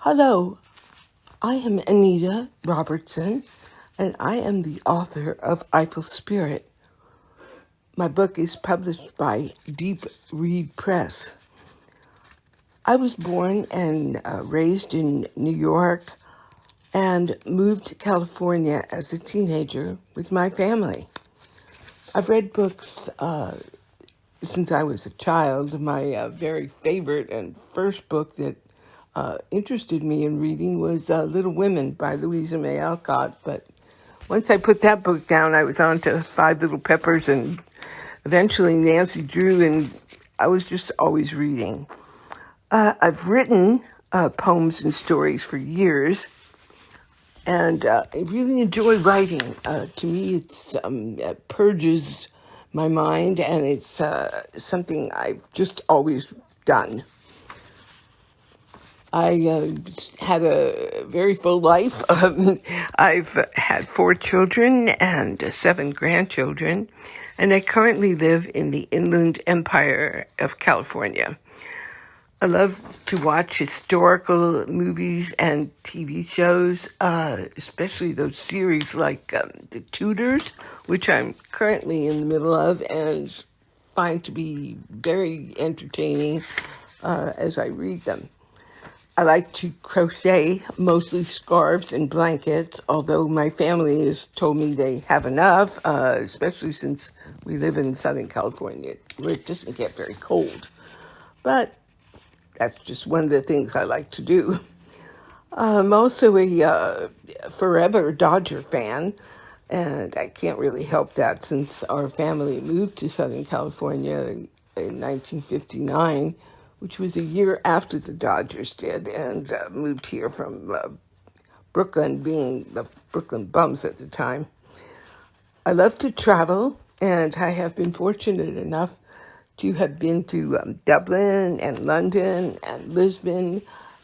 Hello, I am Anita Robertson, and I am the author of Eiffel Spirit. My book is published by Deep Read Press. I was born and raised in New York and moved to California as a teenager with my family. I've read books since I was a child. My very favorite and first book that interested me in reading was Little Women by Louisa May Alcott. But once I put that book down, I was on to Five Little Peppers and eventually Nancy Drew, and I was just always reading. I've written poems and stories for years, and I really enjoy writing. To me, it purges my mind, and it's something I've just always done. I had a very full life. I've had 4 children and 7 grandchildren, and I currently live in the Inland Empire of California. I love to watch historical movies and TV shows, especially those series like The Tudors, which I'm currently in the middle of and find to be very entertaining as I read them. I like to crochet, mostly scarves and blankets, although my family has told me they have enough, especially since we live in Southern California, where it doesn't get very cold. But that's just one of the things I like to do. I'm also a forever Dodger fan, and I can't really help that since our family moved to Southern California in 1959, which was a year after the Dodgers did, and moved here from Brooklyn, being the Brooklyn Bums at the time. I love to travel, and I have been fortunate enough to have been to Dublin and London and Lisbon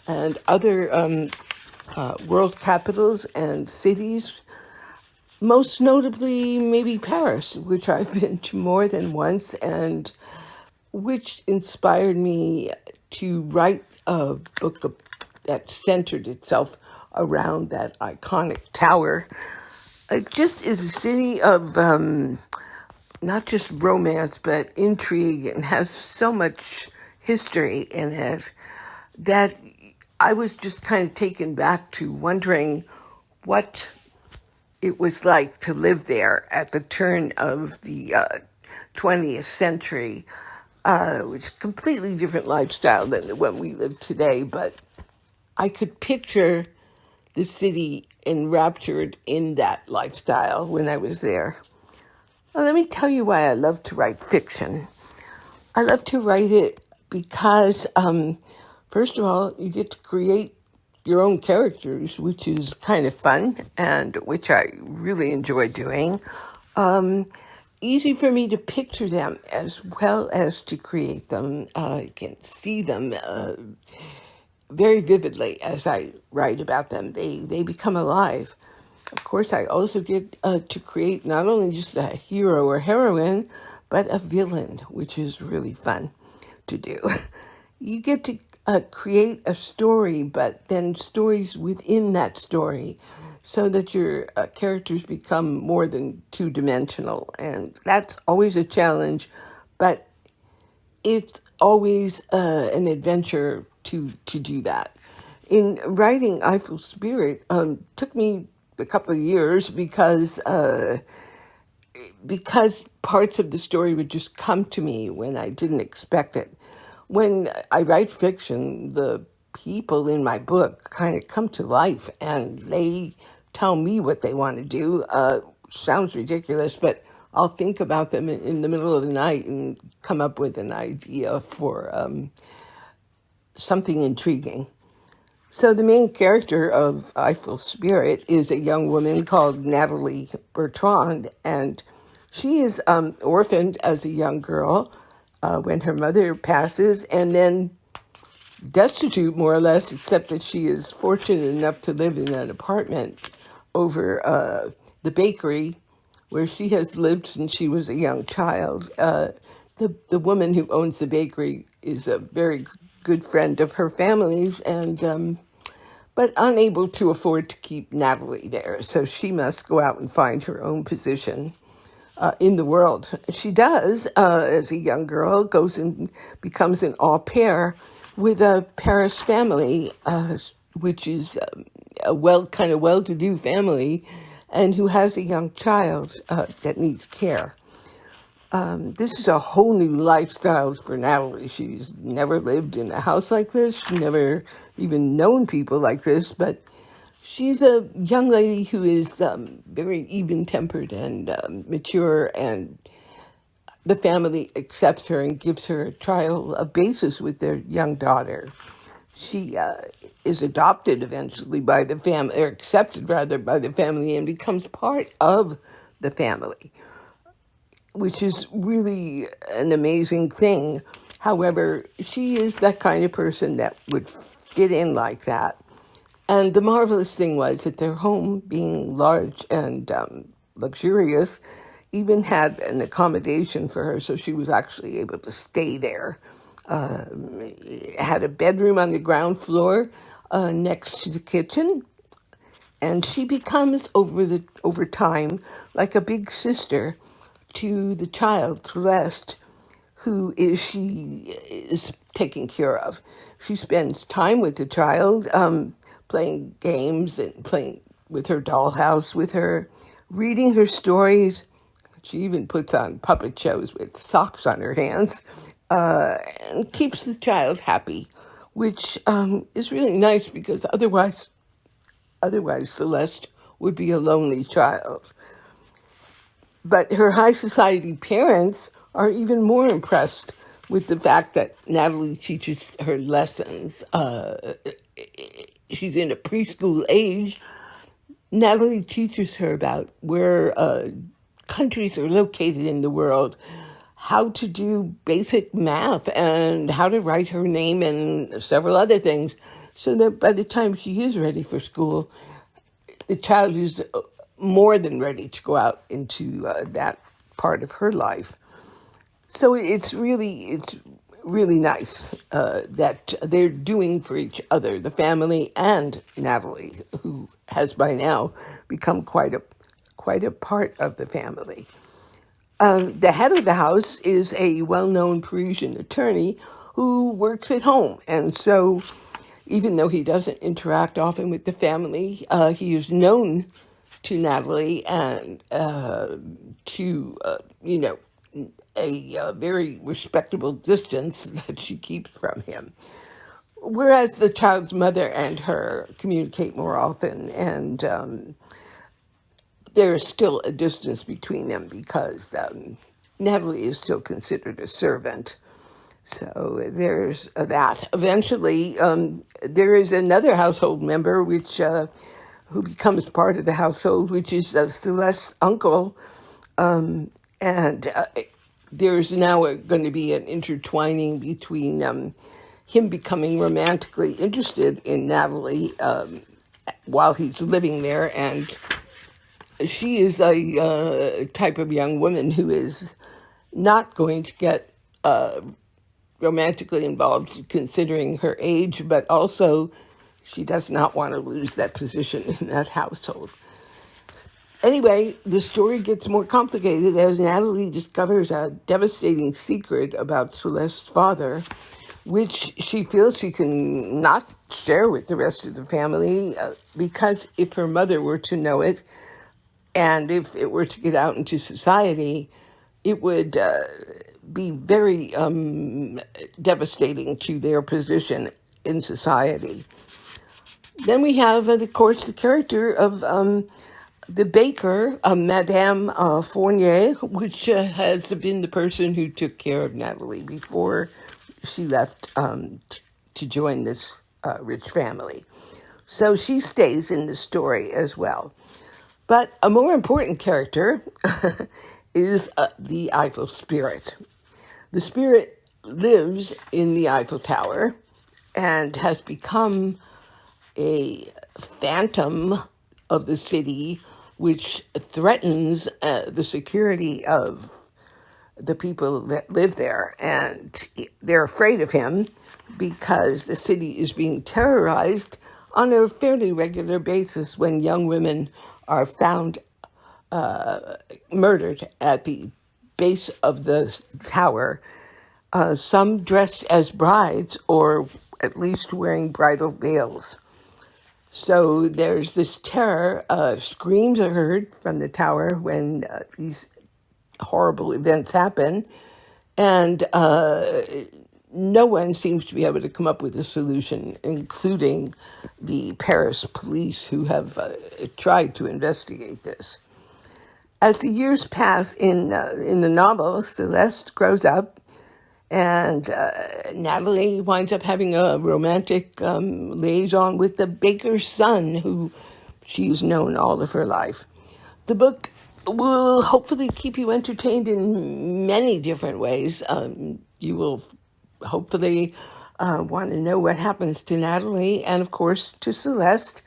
and other world capitals and cities, most notably maybe Paris, which I've been to more than once, and which inspired me to write a book that centered itself around that iconic tower. It just is a city of not just romance, but intrigue, and has so much history in it that I was just kind of taken back to wondering what it was like to live there at the turn of the 20th century. Which is a completely different lifestyle than the one we live today, but I could picture the city enraptured in that lifestyle when I was there. Well, let me tell you why I love to write fiction. I love to write it because, first of all, you get to create your own characters, which is kind of fun and which I really enjoy doing. Easy for me to picture them as well as to create them. I can see them very vividly as I write about them. They become alive. Of course, I also get to create not only just a hero or heroine, but a villain, which is really fun to do. You get to create a story, but then stories within that story, so that your characters become more than two-dimensional. And that's always a challenge, but it's always an adventure to do that. In writing Eiffel Spirit, took me a couple of years because parts of the story would just come to me when I didn't expect it. When I write fiction, the people in my book kind of come to life and they tell me what they want to do. Sounds ridiculous, but I'll think about them in the middle of the night and come up with an idea for something intriguing. So the main character of Eiffel Spirit is a young woman called Natalie Bertrand, and she is orphaned as a young girl when her mother passes, and then destitute, more or less, except that she is fortunate enough to live in an apartment over the bakery where she has lived since she was a young child. The woman who owns the bakery is a very good friend of her family's, and but unable to afford to keep Natalie there. So she must go out and find her own position in the world. She does, as a young girl, goes and becomes an au pair with a Paris family, which is a kind of well-to-do family, and who has a young child that needs care. This is a whole new lifestyle for Natalie. She's never lived in a house like this. She's never even known people like this, but she's a young lady who is very even-tempered and mature, and the family accepts her and gives her a trial of basis with their young daughter. She is adopted eventually by the family, or accepted rather by the family, and becomes part of the family, which is really an amazing thing. However, she is that kind of person that would fit in like that. And the marvelous thing was that their home, being large and luxurious, even had an accommodation for her, so she was actually able to stay there. Had a bedroom on the ground floor next to the kitchen, and she becomes over time like a big sister to the child Celeste, who she is taking care of. She spends time with the child, playing games and playing with her dollhouse with her, reading her stories. She even puts on puppet shows with socks on her hands, and keeps the child happy, which is really nice because otherwise Celeste would be a lonely child. But her high society parents are even more impressed with the fact that Natalie teaches her lessons. She's in a preschool age. Natalie teaches her about where countries are located in the world, how to do basic math, and how to write her name and several other things, so that by the time she is ready for school, the child is more than ready to go out into that part of her life. So it's really nice that they're doing for each other, the family and Natalie, who has by now become quite a part of the family. The head of the house is a well-known Parisian attorney who works at home, and so even though he doesn't interact often with the family, he is known to Natalie and to a very respectable distance that she keeps from him. Whereas the child's mother and her communicate more often, and there is still a distance between them because Natalie is still considered a servant. So there's that. Eventually, there is another household member who becomes part of the household, which is Celeste's uncle, and there's now going to be an intertwining between him becoming romantically interested in Natalie while he's living there, and she is a type of young woman who is not going to get romantically involved considering her age, but also she does not want to lose that position in that household. Anyway, the story gets more complicated as Natalie discovers a devastating secret about Celeste's father, which she feels she can not share with the rest of the family because if her mother were to know it, and if it were to get out into society, it would be very devastating to their position in society. Then we have, of course, the character of the baker, Madame Fournier, which has been the person who took care of Natalie before she left to join this rich family. So she stays in the story as well. But a more important character is the Eiffel spirit. The spirit lives in the Eiffel Tower and has become a phantom of the city, which threatens the security of the people that live there. And they're afraid of him because the city is being terrorized on a fairly regular basis when young women are found murdered at the base of the tower, some dressed as brides or at least wearing bridal veils. So there's this terror. Screams are heard from the tower when these horrible events happen, and no one seems to be able to come up with a solution, including the Paris police who have tried to investigate this. As the years pass in the novel, Celeste grows up, and Natalie winds up having a romantic liaison with the baker's son, who she's known all of her life. The book will hopefully keep you entertained in many different ways. You will hopefully want to know what happens to Natalie and, of course, to Celeste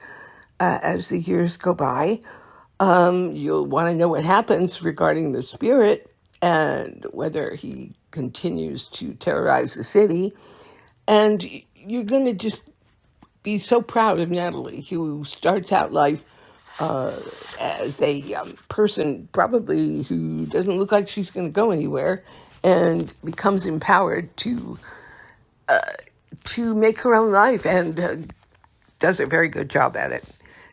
as the years go by. You'll want to know what happens regarding the spirit and whether he continues to terrorize the city. And you're going to just be so proud of Natalie, who starts out life as a person probably who doesn't look like she's going to go anywhere, and becomes empowered to make her own life, and does a very good job at it.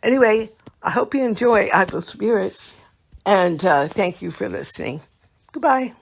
Anyway, I hope you enjoy Eiffel Spirit, and thank you for listening. Goodbye.